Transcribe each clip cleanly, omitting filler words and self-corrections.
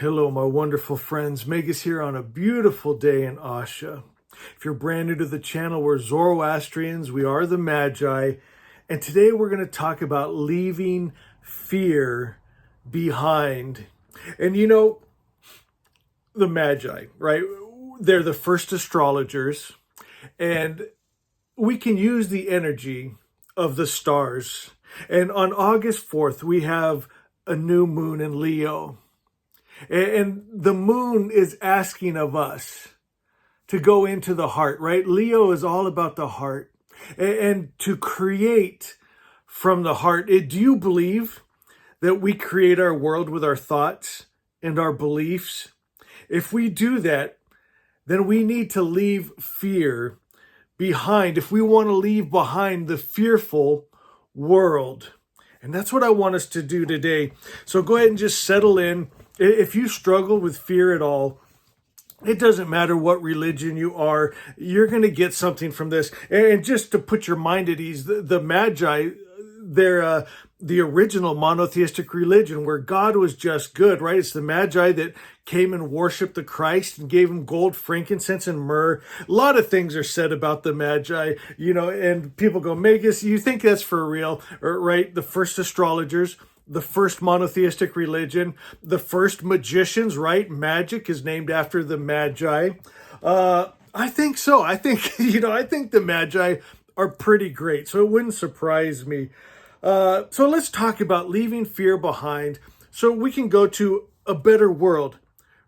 Hello, my wonderful friends. Megas here on a beautiful day in Asha. If you're brand new to the channel, we're Zoroastrians. We are the Magi. And today we're going to talk about leaving fear behind. And you know, the Magi, right? They're the first astrologers. And we can use the energy of the stars. And on August 4th, we have a new moon in Leo. And the moon is asking of us to go into the heart, right? Leo is all about the heart and to create from the heart. Do you believe that we create our world with our thoughts and our beliefs? If we do that, then we need to leave fear behind. If we want to leave behind the fearful world. And that's what I want us to do today. So go ahead and just settle in. If you struggle with fear at all, it doesn't matter what religion you are, you're going to get something from this. And just to put your mind at ease, the Magi, they're the original monotheistic religion where God was just good, right? It's the Magi that came and worshiped the Christ and gave him gold, frankincense, and myrrh. A lot of things are said about the Magi, and people go, Magus, you think that's for real, right? The first astrologers, the first monotheistic religion, the first magicians, right? Magic is named after the Magi. I think so. I think the Magi are pretty great. So it wouldn't surprise me. So let's talk about leaving fear behind so we can go to a better world,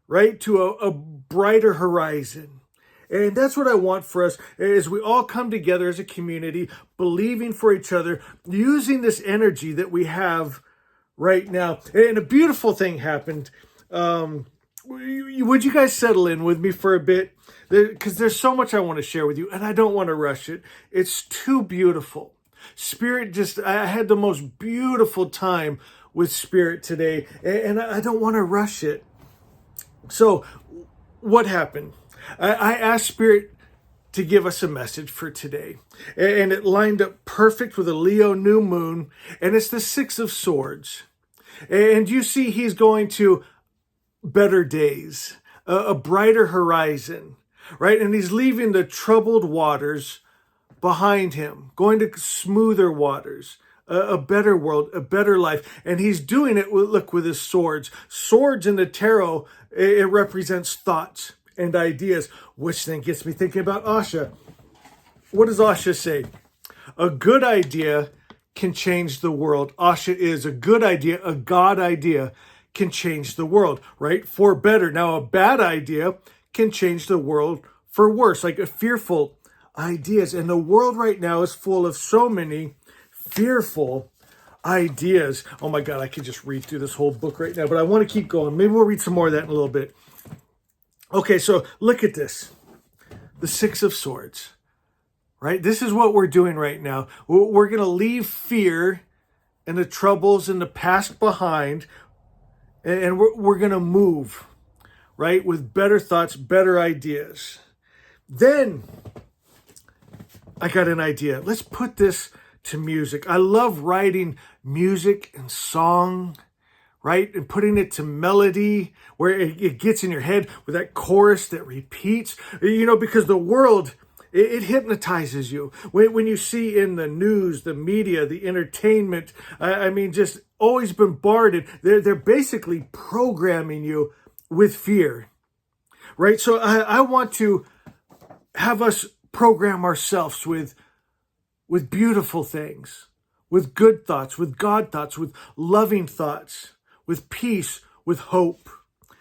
right? To a brighter horizon. And that's what I want for us as we all come together as a community, believing for each other, using this energy that we have right now. And a beautiful thing happened. Would you guys settle in with me for a bit? Because there's so much I want to share with you, and I don't want to rush it. It's too beautiful. Spirit I had the most beautiful time with Spirit today, and I don't want to rush it. So, what happened? I asked Spirit to give us a message for today. And it lined up perfect with a Leo new moon. And it's the Six of Swords. And you see he's going to better days, a brighter horizon, right? And he's leaving the troubled waters behind him, going to smoother waters, a better world, a better life. And he's doing it with his swords. Swords in the tarot, it represents thoughts and ideas, which then gets me thinking about Asha. What does Asha say? A good idea can change the world. Asha is a good idea, a God idea can change the world, right? For better. Now, a bad idea can change the world for worse, like a fearful ideas. And the world right now is full of so many fearful ideas. Oh my God, I could just read through this whole book right now, but I want to keep going. Maybe we'll read some more of that in a little bit. Okay, so look at this. The Six of Swords, right? This is what we're doing right now. We're going to leave fear and the troubles in the past behind, and we're going to move, right? With better thoughts, better ideas. Then I got an idea. Let's put this to music. I love writing music and song, right? And putting it to melody where it gets in your head with that chorus that repeats, because the world, it hypnotizes you. When you see in the news, the media, the entertainment, just always bombarded, they're basically programming you with fear, right? So I want to have us program ourselves with beautiful things, with good thoughts, with God thoughts, with loving thoughts, with peace, with hope.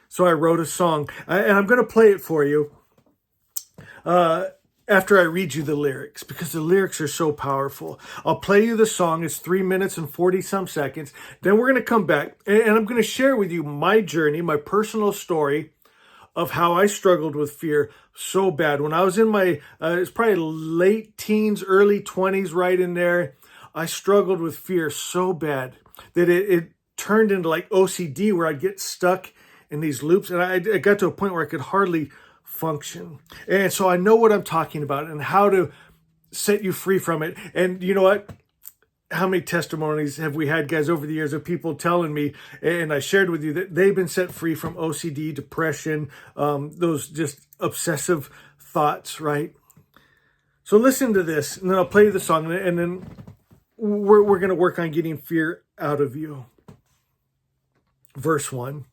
So I wrote a song, and I'm going to play it for you after I read you the lyrics, because the lyrics are so powerful. I'll play you the song. It's 3 minutes and 40-some seconds. Then we're going to come back, and I'm going to share with you my journey, my personal story of how I struggled with fear so bad. When I was in my, it's probably late teens, early 20s, right in there, I struggled with fear so bad that it turned into like OCD, where I'd get stuck in these loops, and I got to a point where I could hardly function. And so I know what I'm talking about and how to set you free from it. And you know what? how many testimonies have we had, guys, over the years of people telling me, and I shared with you, that they've been set free from OCD, depression, those just obsessive thoughts, right? So listen to this, and then I'll play you the song, and then we're going to work on getting fear out of you. Verse 1.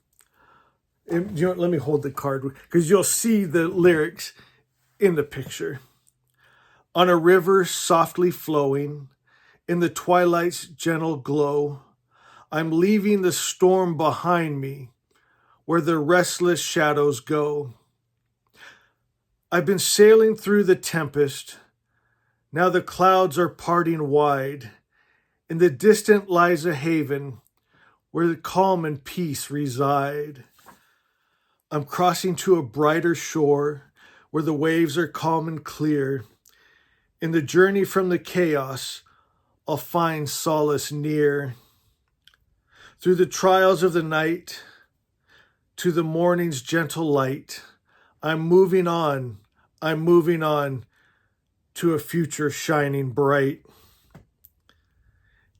And, let me hold the card, because you'll see the lyrics in the picture. On a river softly flowing, in the twilight's gentle glow, I'm leaving the storm behind me, where the restless shadows go. I've been sailing through the tempest, now the clouds are parting wide. In the distant lies a haven, where the calm and peace reside. I'm crossing to a brighter shore, where the waves are calm and clear. In the journey from the chaos, I'll find solace near. Through the trials of the night, to the morning's gentle light, I'm moving on to a future shining bright.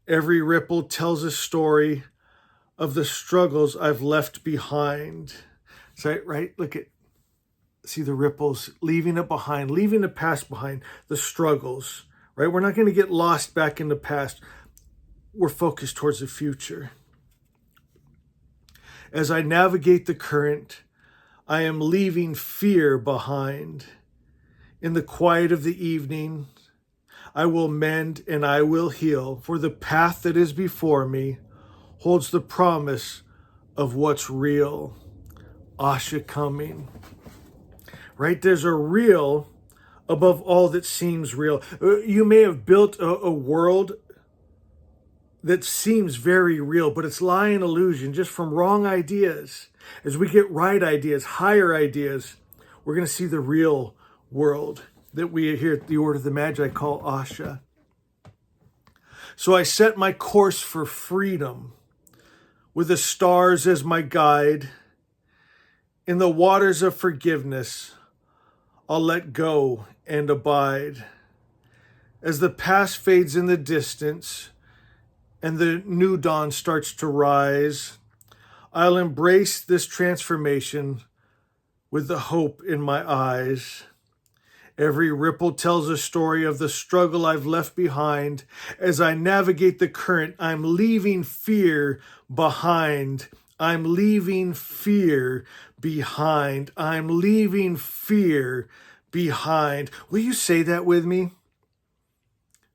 Every ripple tells a story of the struggles I've left behind. So, right, see the ripples, leaving it behind, leaving the past behind, the struggles, right? We're not going to get lost back in the past. We're focused towards the future. As I navigate the current, I am leaving fear behind. In the quiet of the evening, I will mend and I will heal, for the path that is before me holds the promise of what's real. Asha coming. Right? There's a real above all that seems real. You may have built a world that seems very real, but it's lying illusion just from wrong ideas. As we get right ideas, higher ideas, we're going to see the real world that we here at the Order of the Magi call Asha. So I set my course for freedom with the stars as my guide. In the waters of forgiveness, I'll let go and abide. As the past fades in the distance and the new dawn starts to rise, I'll embrace this transformation with the hope in my eyes. Every ripple tells a story of the struggle I've left behind. As I navigate the current, I'm leaving fear behind. I'm leaving fear behind. I'm leaving fear behind. Will you say that with me?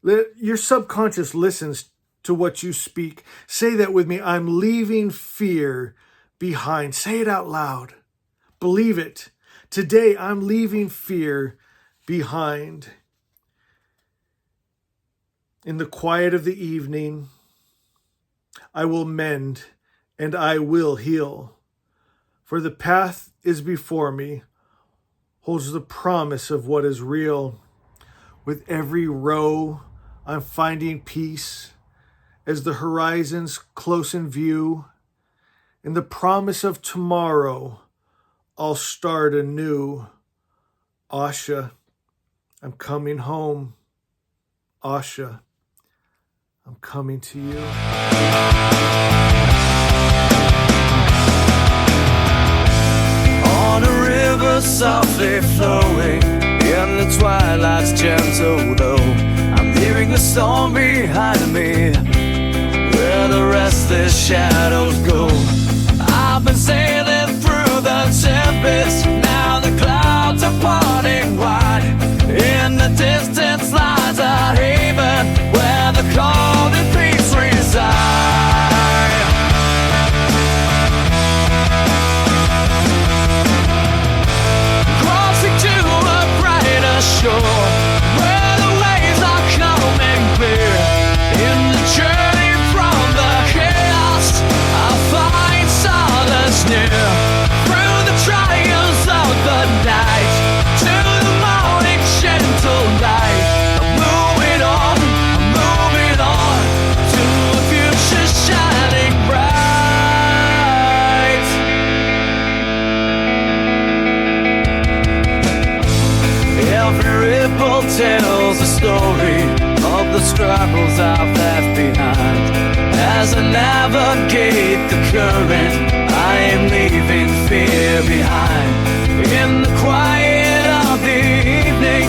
Your subconscious listens to what you speak. Say that with me. I'm leaving fear behind. Say it out loud. Believe it. Today, I'm leaving fear behind. In the quiet of the evening, I will mend and I will heal. For the path is before me, holds the promise of what is real. With every row, I'm finding peace as the horizon's close in view. In the promise of tomorrow, I'll start anew. Asha, I'm coming home. Asha, I'm coming to you. On a river softly flowing, in the twilight's gentle glow, I'm leaving the storm behind me, where the restless shadows go. I've been sailing through the tempest, now the clouds are parting wide. In the distance lies a haven, where the calm and peace reside. Crossing to a brighter shore, where the waves are calm and clear. In the journey from the chaos, I'll find solace near. Through the trials of the night, to the morning gentle light, I'm moving on to a future shining bright. Every ripple tells a story of the struggles I've left behind. As I navigate the current, I am leaving fear behind. In the quiet of the evening,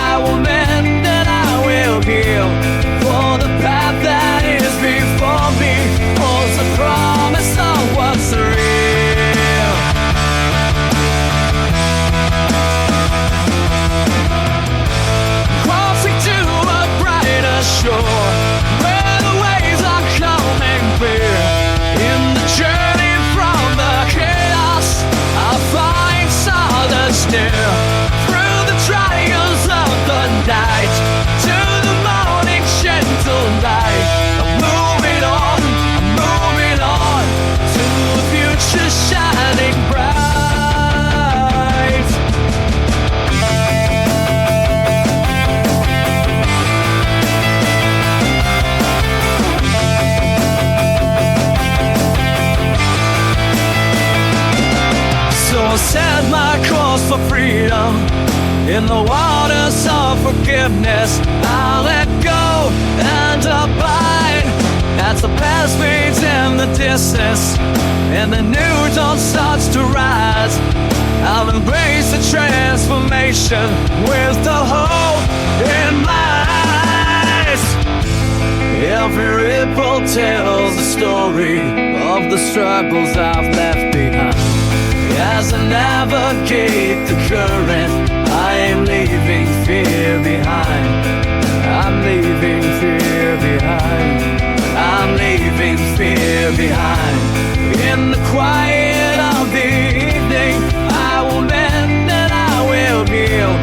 I will mend and I will heal. For the path that is before me holds the promise of what's real. Crossing to a brighter shore, where the waves are coming clear. In the journey from the chaos, I'll find solace near. Through the trials of the night, to the morning gentle light, I'm moving on to the future shining bright. So I set my course for freedom in the waters of forgiveness. I'll let go and abide as the past fades in the distance and the new dawn starts to rise. I'll embrace the transformation with the hope in my eyes. Every ripple tells the story of the struggles I've left behind. As I navigate the current, I am leaving fear behind. I'm leaving fear behind. I'm leaving fear behind. In the quiet of the evening, I will mend and I will heal.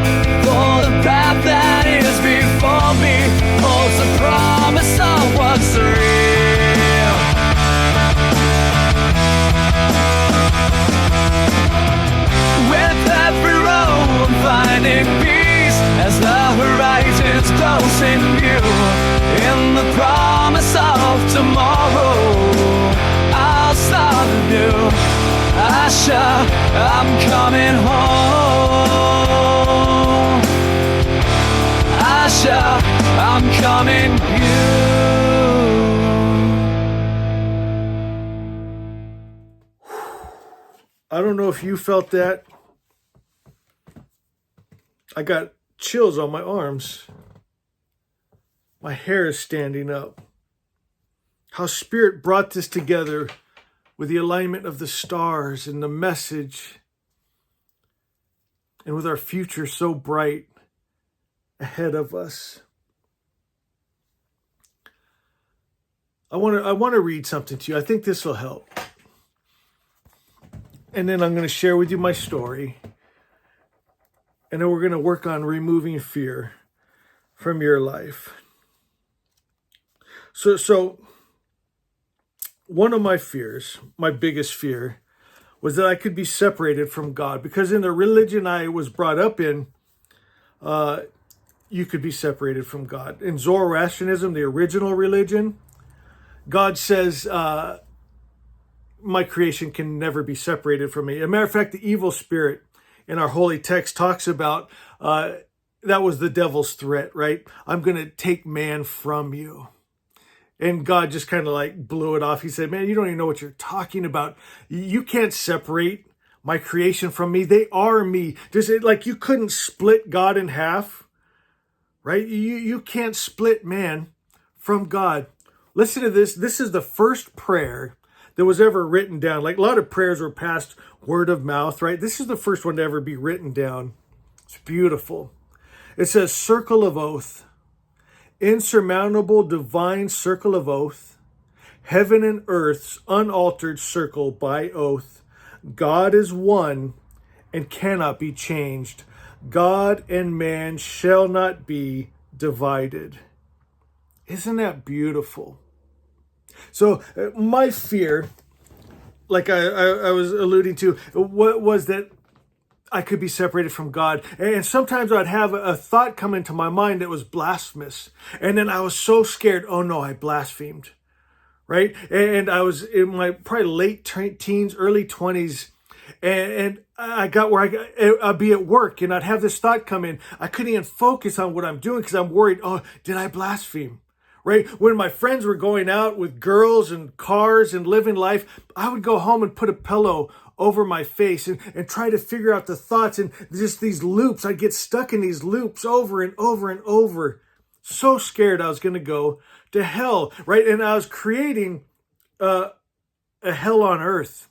For the path that is before me holds the promise of what's real. With every row I'm finding peace as the horizon's closing view. In the promise of tomorrow, I'll start anew. Asha, I'm coming home. Asha, I'm coming home. I don't know if you felt that. I got chills on my arms. My hair is standing up. How Spirit brought this together with the alignment of the stars and the message, and with our future so bright ahead of us. I want to read something to you. I think this will help. And then I'm going to share with you my story. And then we're going to work on removing fear from your life. So one of my fears, my biggest fear, was that I could be separated from God. Because in the religion I was brought up in, you could be separated from God. In Zoroastrianism, the original religion, God says, my creation can never be separated from me. As a matter of fact, the evil spirit in our holy text talks about, that was the devil's threat, right? I'm going to take man from you. And God just kind of like blew it off. He said, man, you don't even know what you're talking about. You can't separate my creation from me. They are me. Just like you couldn't split God in half, right? You can't split man from God. Listen to this. This is the first prayer that was ever written down. Like a lot of prayers were passed word of mouth, right? This is the first one to ever be written down. It's beautiful. It says, circle of oath, insurmountable divine circle of oath, heaven and earth's unaltered circle by oath. God is one and cannot be changed. God and man shall not be divided. Isn't that beautiful? So my fear, like I was alluding to, what was that I could be separated from God. And sometimes I'd have a thought come into my mind that was blasphemous. And then I was so scared, oh no, I blasphemed, right? And I was in my probably late teens, early 20s, And I got where I'd be at work and I'd have this thought come in. I couldn't even focus on what I'm doing because I'm worried, oh, did I blaspheme? Right? When my friends were going out with girls and cars and living life, I would go home and put a pillow over my face and try to figure out the thoughts and just these loops. I'd get stuck in these loops over and over and over. So scared I was going to go to hell, right? And I was creating a hell on earth,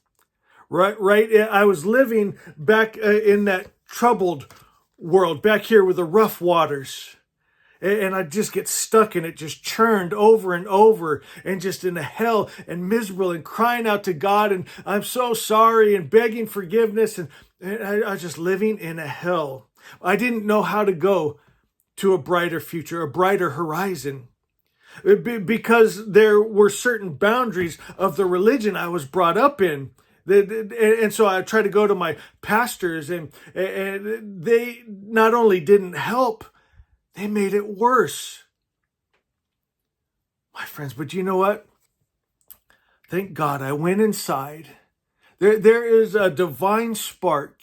right? I was living back in that troubled world, back here with the rough waters. And I'd just get stuck in it, just churned over and over and just in a hell and miserable and crying out to God. And I'm so sorry and begging forgiveness. And I was just living in a hell. I didn't know how to go to a brighter future, a brighter horizon, because there were certain boundaries of the religion I was brought up in. And so I tried to go to my pastors and they not only didn't help, they made it worse. My friends, but you know what? Thank God I went inside. There is a divine spark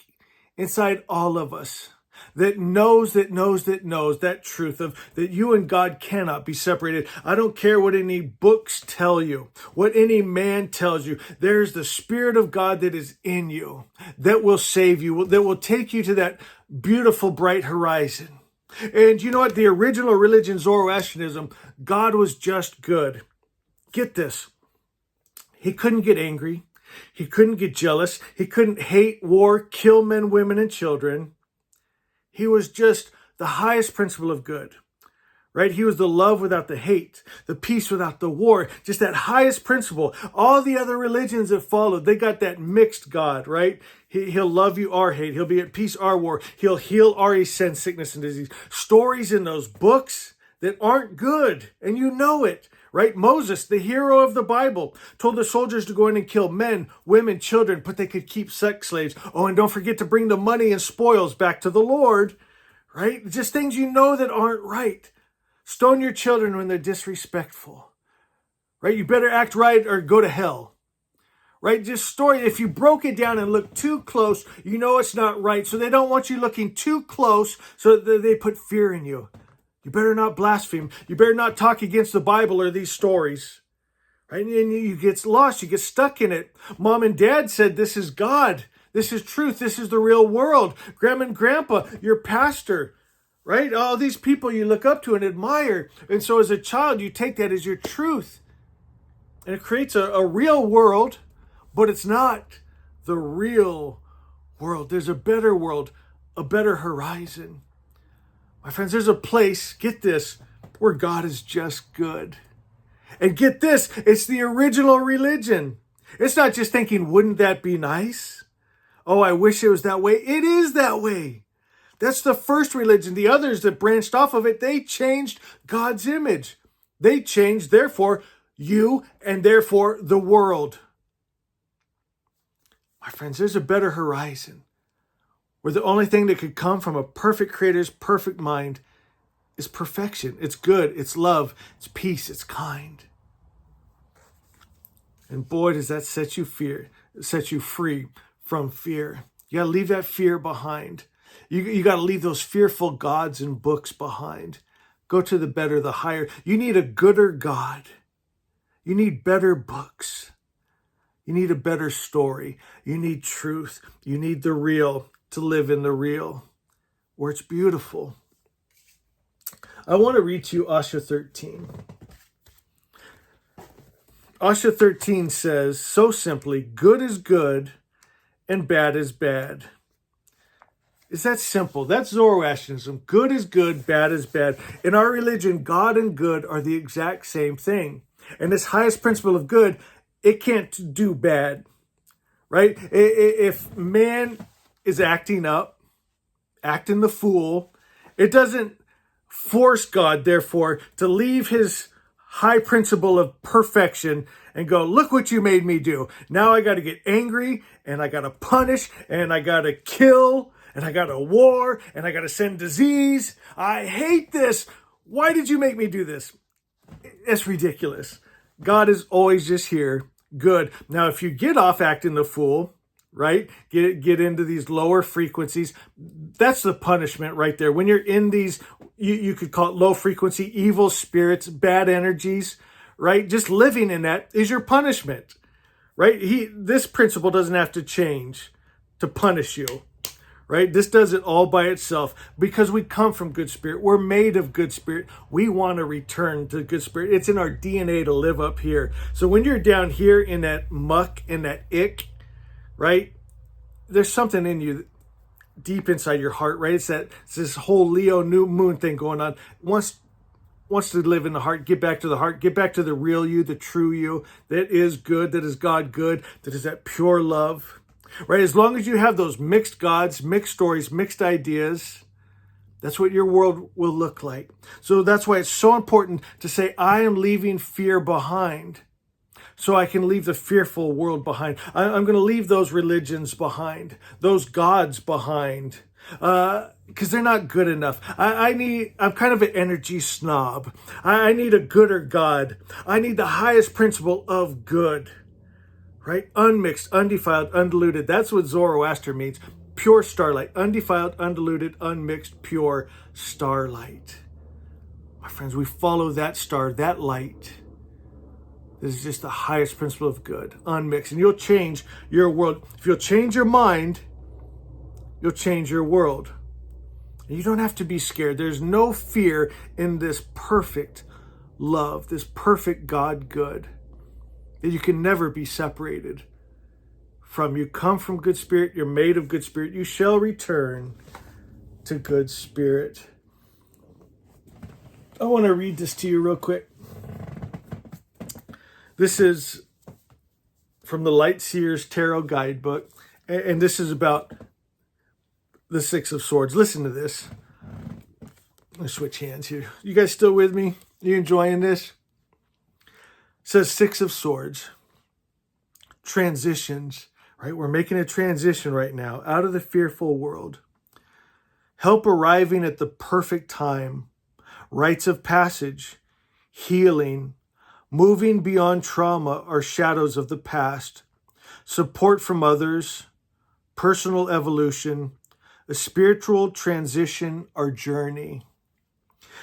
inside all of us that knows that truth of that you and God cannot be separated. I don't care what any books tell you, what any man tells you. There's the Spirit of God that is in you that will save you, that will take you to that beautiful, bright horizon. And you know what? The original religion, Zoroastrianism, God was just good. Get this. He couldn't get angry. He couldn't get jealous. He couldn't hate, war, kill men, women, and children. He was just the highest principle of good, right? He was the love without the hate, the peace without the war, just that highest principle. All the other religions that followed, they got that mixed God, right? He'll love you or hate. He'll be at peace or war. He'll heal or send sickness and disease. Stories in those books that aren't good, and you know it, right? Moses, the hero of the Bible, told the soldiers to go in and kill men, women, children, but they could keep sex slaves. Oh, and don't forget to bring the money and spoils back to the Lord, right? Just things you know that aren't right. Stone your children when they're disrespectful, right? You better act right or go to hell. Right? Just story. If you broke it down and looked too close, you know it's not right. So they don't want you looking too close so that they put fear in you. You better not blaspheme. You better not talk against the Bible or these stories. Right? And you get lost. You get stuck in it. Mom and Dad said, this is God. This is truth. This is the real world. Grandma and Grandpa, your pastor. Right? All these people you look up to and admire. And so as a child, you take that as your truth. And it creates a real world. But it's not the real world. There's a better world, a better horizon. My friends, there's a place, get this, where God is just good. And get this, it's the original religion. It's not just thinking, wouldn't that be nice? Oh, I wish it was that way. It is that way. That's the first religion. The others that branched off of it, they changed God's image. They changed, therefore, you and therefore the world. My friends, there's a better horizon where the only thing that could come from a perfect creator's perfect mind is perfection. It's good, it's love, it's peace, it's kind. And boy, does that set you free from fear. You got to leave that fear behind. You got to leave those fearful gods and books behind. Go to the better, the higher. You need a gooder God. You need better books. You need a better story. You need truth. You need the real to live in the real, where it's beautiful. I want to read to you Asha 13. Asha 13 says, so simply, good is good and bad is bad. It's that simple. That's Zoroastrianism. Good is good, bad is bad. In our religion, God and good are the exact same thing. And this highest principle of good, it can't do bad, right? If man is acting up, acting the fool, it doesn't force God, therefore, to leave his high principle of perfection and go, look what you made me do. Now I got to get angry and I got to punish and I got to kill and I got to war and I got to send disease. I hate this. Why did you make me do this? It's ridiculous. God is always just here. Good. Now, if you get off acting the fool, right? Get into these lower frequencies. That's the punishment right there. When you're in these, you could call it low frequency, evil spirits, bad energies, right? Just living in that is your punishment, right? This principle doesn't have to change to punish you, right? This does it all by itself because we come from good spirit. We're made of good spirit. We want to return to good spirit. It's in our DNA to live up here. So when you're down here in that muck, in that ick, right? There's something in you deep inside your heart, right? It's this whole Leo new moon thing going on. Wants to live in the heart, get back to the heart, get back to the real you, the true you that is good, that is God good, that is that pure love. Right? As long as you have those mixed gods, mixed stories, mixed ideas, that's what your world will look like. So that's why it's so important to say, I am leaving fear behind so I can leave the fearful world behind. I'm going to leave those religions behind, those gods behind, because they're not good enough. I'm kind of an energy snob. I need a gooder God. I need the highest principle of good. Right? Unmixed, undefiled, undiluted. That's what Zoroaster means. Pure starlight. Undefiled, undiluted, unmixed, pure starlight. My friends, we follow that star, that light. This is just the highest principle of good. Unmixed. And you'll change your world. If you'll change your mind, you'll change your world. And you don't have to be scared. There's no fear in this perfect love, this perfect God good. That you can never be separated from. You come from good spirit. You're made of good spirit. You shall return to good spirit. I want to read this to you real quick. This is from the Light Seers Tarot Guidebook. And this is about the Six of Swords. Listen to this. I'm going to switch hands here. You guys still with me? You enjoying this? It says Six of Swords, transitions, right? We're making a transition right now out of the fearful world. Help arriving at the perfect time, rites of passage, healing, moving beyond trauma or shadows of the past, support from others, personal evolution, a spiritual transition or journey.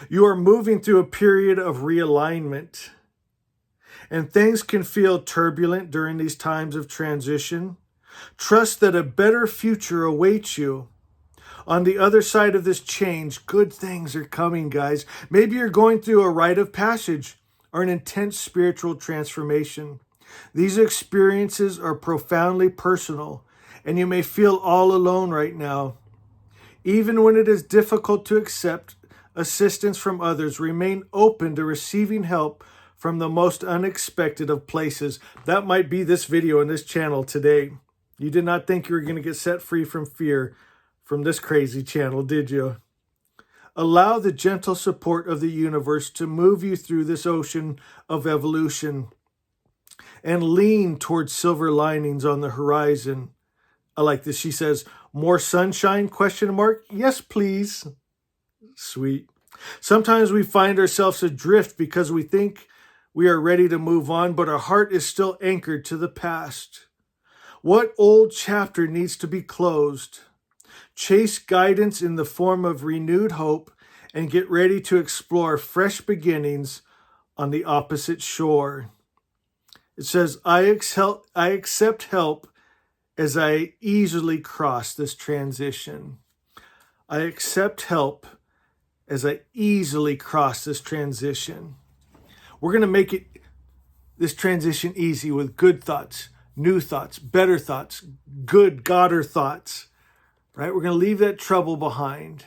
You are moving through a period of realignment. And things can feel turbulent during these times of transition. Trust that a better future awaits you. On the other side of this change, good things are coming, guys. Maybe you're going through a rite of passage or an intense spiritual transformation. These experiences are profoundly personal, and you may feel all alone right now. Even when it is difficult to accept assistance from others, remain open to receiving help from the most unexpected of places. That might be this video and this channel today. You did not think you were going to get set free from fear from this crazy channel, did you? Allow the gentle support of the universe to move you through this ocean of evolution and lean towards silver linings on the horizon. I like this. She says, more sunshine, question mark? Yes, please. Sweet. Sometimes we find ourselves adrift because we think we are ready to move on, but our heart is still anchored to the past. What old chapter needs to be closed? Chase guidance in the form of renewed hope and get ready to explore fresh beginnings on the opposite shore. It says, I accept help as I easily cross this transition. I accept help as I easily cross this transition. We're going to make this transition easy with good thoughts, new thoughts, better thoughts, good Godder thoughts, right? We're going to leave that trouble behind.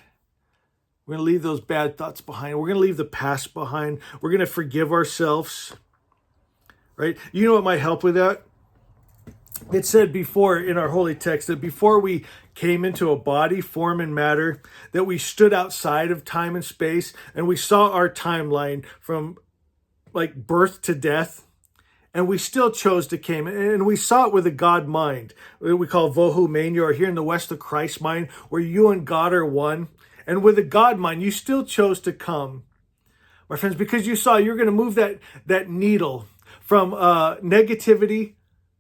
We're going to leave those bad thoughts behind. We're going to leave the past behind. We're going to forgive ourselves, right? You know what might help with that? It said before in our holy text that before we came into a body, form, and matter, that we stood outside of time and space and we saw our timeline from like birth to death, and we still chose to came, and we saw it with a God mind. We call Vohu Mania, or here in the West, the Christ mind, where you and God are one. And with a God mind, you still chose to come, my friends, because you saw you're going to move that needle from negativity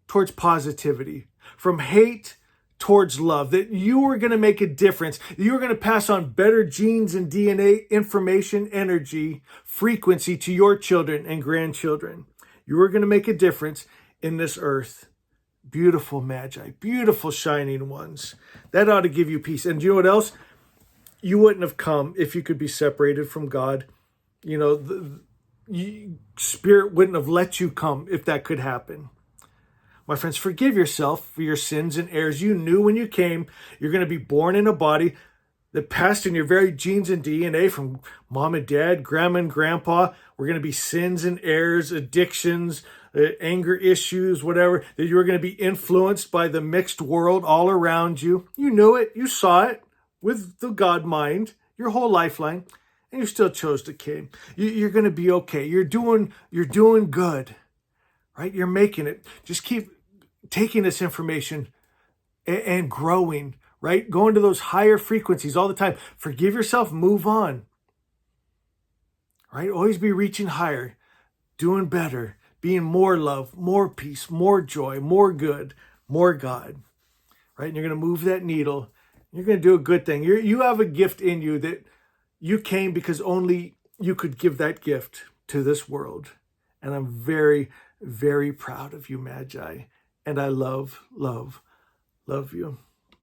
towards positivity, from hate towards love, that you are going to make a difference. You're going to pass on better genes and DNA, information, energy, frequency to your children and grandchildren. You are going to make a difference in this earth. Beautiful Magi, beautiful shining ones. That ought to give you peace. And do you know what else? You wouldn't have come if you could be separated from God. You know, Spirit wouldn't have let you come if that could happen. My friends, forgive yourself for your sins and errors. You knew when you came, you're going to be born in a body that passed in your very genes and DNA from mom and dad, grandma and grandpa. We're going to be sins and errors, addictions, anger issues, whatever, that you were going to be influenced by the mixed world all around you. You knew it. You saw it with the God mind, your whole lifeline, and you still chose to come. You're going to be okay. You're doing good, right? You're making it. Just keep taking this information and growing, right? Going to those higher frequencies all the time. Forgive yourself, move on, right? Always be reaching higher, doing better, being more love, more peace, more joy, more good, more God, right? And you're going to move that needle. You're going to do a good thing. You have a gift in you that you came because only you could give that gift to this world. And I'm very, very proud of you, Magi. And I love you.